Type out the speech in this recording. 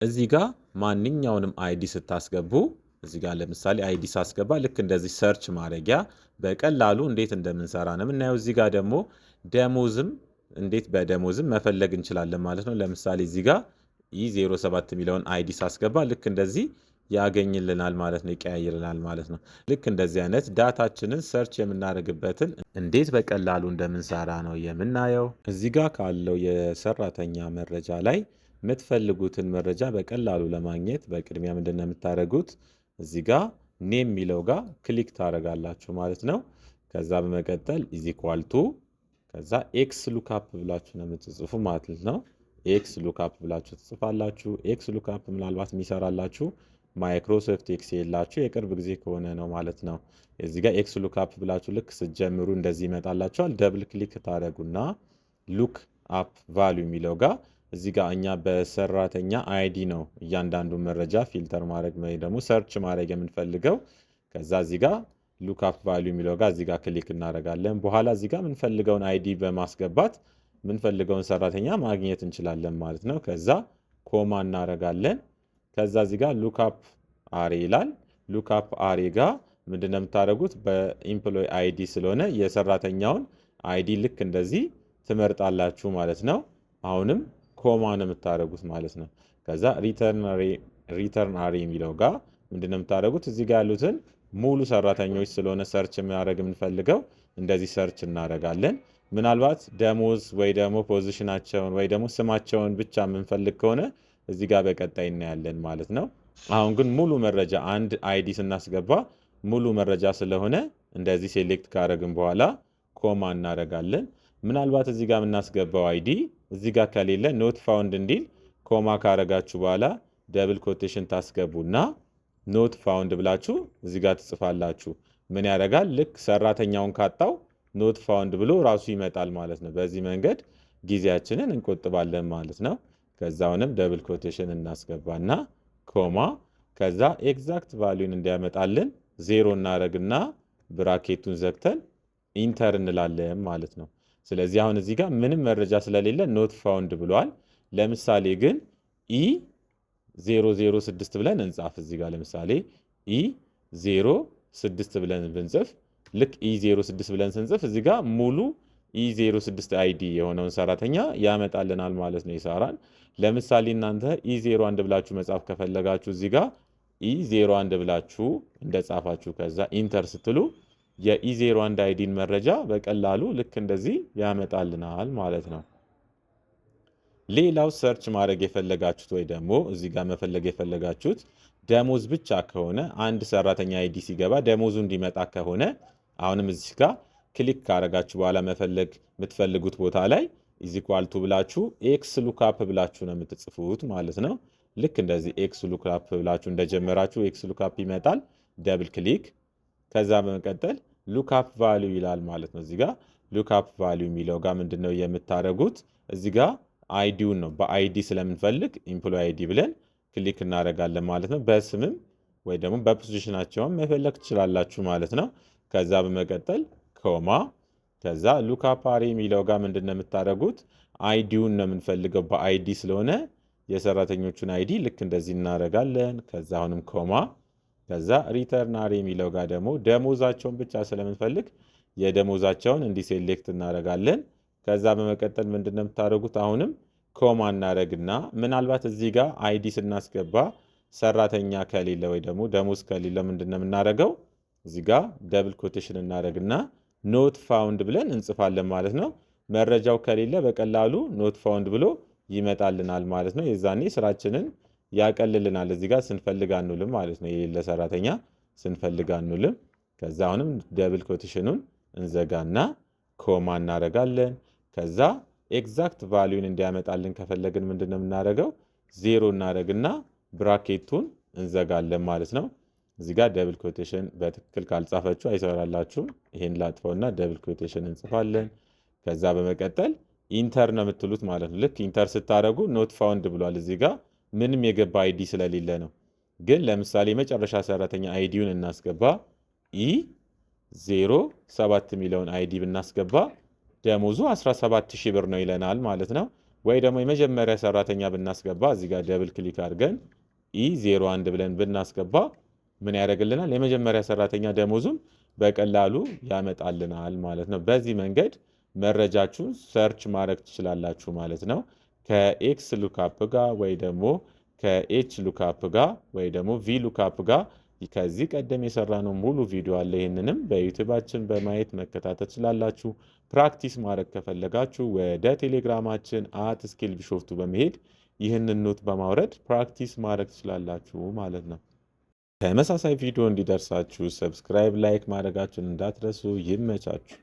እዚህ ጋር ማንኛውንም አይዲ ስታስገቡ እዚህ ጋር ለምሳሌ አይዲ ሳስገባ ልክ እንደዚህ ሰርች ማድረጊያ በቀላሉ እንዴት እንደምንሰራ ነው የምናየው። እዚህ ጋር ደግሞ ደሞዝም እንዴት በደሞዝም መፈለግ እንችላለን ማለት ነው። ለምሳሌ እዚህ ጋር ኢ07 የሚለውን አይዲ ሳስገባ ልክ እንደዚህ ያገኝልናል ማለት ነው፣ ይቀያይርልናል ማለት ነው። ልክ እንደዚህ አይነት ዳታችንን ሰርች የምናደርግበትን እንዴት በቀላሉ እንደምንሰራ ነው የምናየው። እዚህ ጋር ካለው የሰራተኛ መረጃ ላይ የምትፈልጉትን መረጃ በቀላሉ ለማግኘት በቅድሚያ ምንድን ነው የምታደርጉት? እዚህ ጋር ኔም የሚለው ጋር ክሊክ ታደርጋላችሁ ማለት ነው። ከዛ በመቀጠል ኢዝ ኢኳል ቱ ከዛ ኤክስ ሉክአፕ ብላችሁ ነው የምትጽፉ ማለት ነው። ኤክስ ሉክአፕ ብላችሁ ትጽፋላችሁ። ኤክስ ሉክአፕ ምናልባት የሚሰራላችሁ ማይክሮሶፍት ኤክሴል ላችሁ የቅርብ ጊዜ ከሆነ ነው ማለት ነው። እዚህ ጋር ኤክስ ሉክአፕ ብላችሁ ልክ ስትጀምሩ እንደዚህ ይመጣላችኋል። ደብል ክሊክ ታደርጉና ሉክ አፕ ቫልዩ የሚለው ጋር እዚህ ጋር እኛ በሰራተኛ አይዲ ነው እያንዳንዱ መረጃ ፊልተር ማድረግ ወይ ደግሞ ሰርች ማድረግ የምንፈልገው። ከዛ እዚህ ጋር ሉክ አፕ ቫልዩ የሚለው ጋር እዚህ ጋር ክሊክ እናደርጋለን። በኋላ እዚህ ጋር የምንፈልገውን አይዲ በማስገባት የምንፈልገውን ሰራተኛ ማግኘት እንችላለን ማለት ነው። ከዛ ኮማ እናደርጋለን። ከዛ እዚህ ጋር ሉክ አፕ አሬ ይላል። ሉክ አፕ አሬ ጋር ምንድን ነው የምታደርጉት? በኢምፕሎይ አይዲ ስለሆነ የሰራተኛውን አይዲ ልክ እንደዚህ ትመርጣላችሁ ማለት ነው። አሁንም ኮማ ነው የምታደርጉት ማለት ነው። ከዛ ሪተርን አሬ የሚለው ጋር ምንድን ነው የምታደርጉት? እዚህ ጋር ያሉትን ሙሉ ሰራተኞች ስለሆነ ሰርች የሚያደርግ የምንፈልገው እንደዚህ ሰርች እናደርጋለን። ምናልባት ደሞዝ ወይ ደግሞ ፖዚሽናቸውን ወይ ደግሞ ስማቸውን ብቻ የምንፈልግ ከሆነ እዚህ ጋር በቀጣይ እናያለን ማለት ነው። አሁን ግን ሙሉ መረጃ አንድ አይዲ ስናስገባ ሙሉ መረጃ ስለሆነ እንደዚህ ሴሌክት ካደረግን በኋላ ኮማ እናደርጋለን። ምናልባት እዚህ ጋር የምናስገባው አይዲ እዚህ ጋር ከሌለ ኖት ፋውንድ እንዲል ኮማ ካደረጋችሁ በኋላ ደብል ኮቴሽን ታስገቡና ኖት ፋውንድ ብላችሁ እዚህ ጋር ትጽፋላችሁ። ምን ያደርጋል? ልክ ሰራተኛውን ካጣው ኖት ፋውንድ ብሎ ራሱ ይመጣል ማለት ነው። በዚህ መንገድ ጊዜያችንን እንቆጥባለን ማለት ነው። ከዛውንም ደብል ኮቴሽን እናስገባና ኮማ ከዛ ኤግዛክት ቫልዩን እንዲያመጣልን ዜሮ እናደርግና ብራኬቱን ዘግተን ኢንተር እንላለን ማለት ነው። ስለዚህ አሁን እዚህ ጋር ምንም መረጃ ስለሌለ ኖት ፋውንድ ብሏል። ለምሳሌ ግን ኢ006 ብለን እንጻፍ። እዚህ ጋር ለምሳሌ ኢ06 ብለን ብንጽፍ ልክ ኢ06 ብለን ስንጽፍ እዚህ ጋር ሙሉ ኢ06 አይዲ የሆነውን ሰራተኛ ያመጣልናል ማለት ነው፣ ይሰራል። ለምሳሌ እናንተ ኢ01 ብላችሁ መጻፍ ከፈለጋችሁ እዚህ ጋር ኢ01 ብላችሁ እንደጻፋችሁ ከዛ ኢንተር ስትሉ የኢ01 አይዲን መረጃ በቀላሉ ልክ እንደዚህ ያመጣልናል ማለት ነው። ሌላው ሰርች ማድረግ የፈለጋችሁት ወይ ደግሞ እዚህ ጋር መፈለግ የፈለጋችሁት ደሞዝ ብቻ ከሆነ አንድ ሰራተኛ አይዲ ሲገባ ደሞዙ እንዲመጣ ከሆነ አሁንም እዚህ ጋር ክሊክ ካደረጋችሁ በኋላ መፈለግ የምትፈልጉት ቦታ ላይ ኢዝ ኢኳል ቱ ብላችሁ ኤክስ ሉክአፕ ብላችሁ ነው የምትጽፉት ማለት ነው። ልክ እንደዚህ ኤክስ ሉክአፕ ብላችሁ እንደጀመራችሁ ኤክስ ሉክአፕ ይመጣል። ደብል ክሊክ ከዛ በመቀጠል ሉክአፕ ቫልዩ ይላል ማለት ነው። እዚህ ጋር ሉክአፕ ቫልዩ የሚለው ጋር ምንድን ነው የምታደርጉት? እዚህ ጋር አይዲውን ነው በአይዲ ስለምንፈልግ ኢምፕሎይ አይዲ ብለን ክሊክ እናደርጋለን ማለት ነው። በስምም ወይ ደግሞ በፖዚሽናቸውም መፈለግ ትችላላችሁ ማለት ነው። ከዛ በመቀጠል ኮማ ከዛ ሉክአፕ አሬ የሚለው ጋር ምንድን ነው የምታደርጉት? አይዲውን ነው የምንፈልገው በአይዲ ስለሆነ የሰራተኞቹን አይዲ ልክ እንደዚህ እናደርጋለን። ከዛ አሁንም ኮማ ከዛ ሪተርን አሬ የሚለው ጋር ደግሞ ደሞዛቸውን ብቻ ስለምንፈልግ የደሞዛቸውን እንዲህ ሴሌክት እናደርጋለን። ከዛ በመቀጠል ምንድን ነው የምታደርጉት? አሁንም ኮማ እናደርግና ምናልባት እዚህ ጋር አይዲ ስናስገባ ሰራተኛ ከሌለ ወይ ደግሞ ደሞዝ ከሌለ ምንድን ነው የምናደርገው? እዚህ ጋር ደብል ኮቴሽን እናደርግና ኖት ፋውንድ ብለን እንጽፋለን ማለት ነው። መረጃው ከሌለ በቀላሉ ኖት ፋውንድ ብሎ ይመጣልናል ማለት ነው። የዛኔ ስራችንን ያቀልልናል። እዚህ ጋር ስንፈልግ አንውልም ማለት ነው። የሌለ ሰራተኛ ስንፈልግ አንውልም። ከዛ አሁንም ደብል ኮቴሽኑን እንዘጋና ኮማ እናደርጋለን። ከዛ ኤግዛክት ቫልዩን እንዲያመጣልን ከፈለግን ምንድን ነው የምናደርገው? ዜሮ እናደርግና ብራኬቱን እንዘጋለን ማለት ነው። እዚህ ጋር ደብል ኮቴሽን በትክክል ካልጻፈችሁ አይሰራላችሁም። ይሄን ላጥፈውና ደብል ኮቴሽን እንጽፋለን። ከዛ በመቀጠል ኢንተር ነው የምትሉት ማለት ነው። ልክ ኢንተር ስታደርጉ ኖት ፋውንድ ብሏል። እዚህ ጋር ምንም የገባ አይዲ ስለሌለ ነው። ግን ለምሳሌ የመጨረሻ ሰራተኛ አይዲውን እናስገባ። ኢ07 የሚለውን አይዲ ብናስገባ ደሞዙ 17,000 ብር ነው ይለናል ማለት ነው። ወይ ደግሞ የመጀመሪያ ሰራተኛ ብናስገባ እዚህ ጋር ደብል ክሊክ አድርገን E01 ብለን ብናስገባ ምን ያደርግልናል? የመጀመሪያ ሰራተኛ ደሞዙን በቀላሉ ያመጣልናል ማለት ነው። በዚህ መንገድ መረጃችሁን ሰርች ማድረግ ትችላላችሁ ማለት ነው። ከኤክስ ሉካፕ ጋር ወይ ደግሞ ከኤች ሉካፕ ጋር ወይ ደግሞ ቪ ሉካፕ ጋር ከዚህ ቀደም የሰራነው ሙሉ ቪዲዮ አለ። ይህንንም በዩቲዩባችን በማየት መከታተል ትችላላችሁ። ፕራክቲስ ማድረግ ከፈለጋችሁ ወደ ቴሌግራማችን @skillbisoftu በመሄድ ይህንን ኖት በማውረድ ፕራክቲስ ማድረግ ትችላላችሁ ማለት ነው። ተመሳሳይ ቪዲዮ እንዲደርሳችሁ ሰብስክራይብ፣ ላይክ ማድረጋችሁን እንዳትረሱ። ይመቻችሁ።